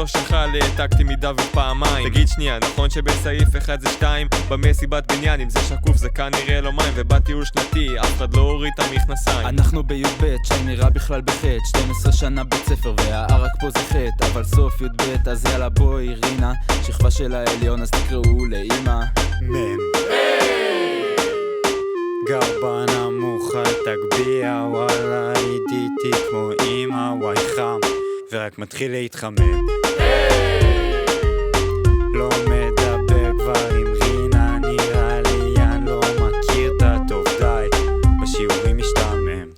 לא שחל, העתקתי מידה ופעמיים. תגיד שנייה, נכון שבסעיף 1 זה 2? במסיבת בניין, אם זה שקוף זה כנראה לא מים. ובטיול שנתי, אף אחד לא הוריד את המכנסיים. אנחנו בי"ב, שי נראה בכלל בחטא 12 שנה בית ספר והערק פה זה חטא. אבל סוף י"ב, אז יאללה בואי רינה, שכבה של העליון אז תקראו לאמא מם גר בנמוך אל תגביה, וואלה אידיתי כמו אמא, וואי חם ורק מתחיל להתחמם. לא מדבר כבר עם רינה, נראה לי יען לא מכיר את הטוב די, בשיעורים משתעמם.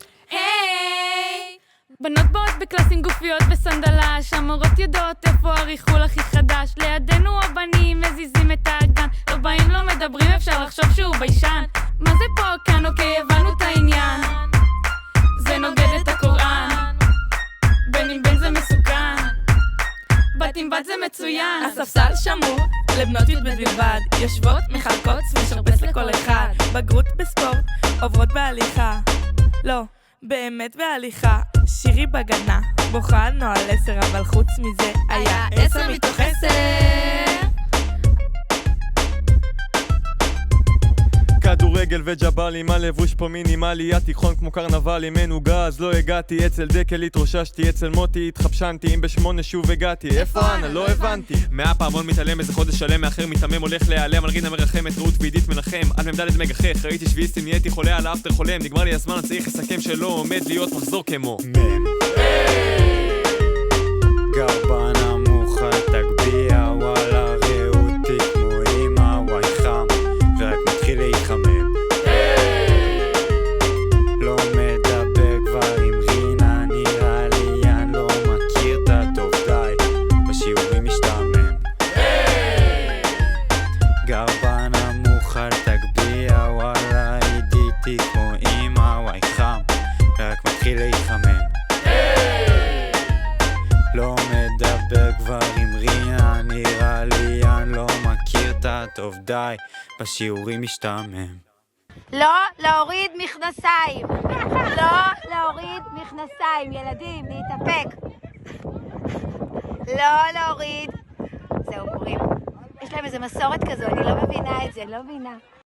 בנות באות בקלאסים גופיות וסנדלש, המורות יודעות איפה הריחול הכי חדש. לידינו הבנים מזיזים את האגן, לא באים לא מדברים, אפשר לחשוב שהוא ביישן. מה זה פה כאן? אוקיי, הבנו את העניין, זה נוגד את הקוראן. בין אם בין זה מסוכן, בת עם בת זה מצוין. הספסל שמור לבנות י"ב בלבד, יושבות, מחלקות, ושרבס לכל אחד. בגרות בספורט, עוברות בהליכה, לא, באמת בהליכה. שירי בגנה, בוכה על נועל 10, אבל חוץ מזה היה 10 מתוך 10. כדורגל וג'בלים, הלבוש פה מינימלי, התיכון כמו קרנבלים, אין עוגה אז לא הגעתי, אצל דקל התרוששתי, אצל מוטי התחפשנתי, אם ב8 שוב הגעתי, איפה אנה? לא הבנתי. 100 פעמון מתעלם, איזה חודש שלם מאחר מתמם, הולך להיעלם על רינה מרחמת, רות ועידית מנחם, על ממדלת מגחך, ראיתי שביעיסטים, נהייתי חולה על האפטר חולם, נגמר לי הזמן, צריך לסכם שלא עומד להיות מחזור כמו מם גר בנמוך אל תגביה, וואלה ראותי כמו אמא, וואי חם ורק מתחיל להתחמם. לא מדבר כבר עם רינה, נראה לי יען לא מכיר את הטוב די, בשיעורים משתעמם. גר בנמוך אל תגביה, וואלה אידיתי כמו אמא, וואי חם ורק מתחיל להתחמם. לא מדבר כבר עם רינה, נראה לי יען לא מכיר את הטוב די, בשיעורים משתעמם. לא להוריד מכנסיים, לא להוריד מכנסיים, ילדים, להתאפק. לא להוריד. זהו, מורים. יש להם איזו מסורת כזו, אני לא מבינה את זה, לא מבינה.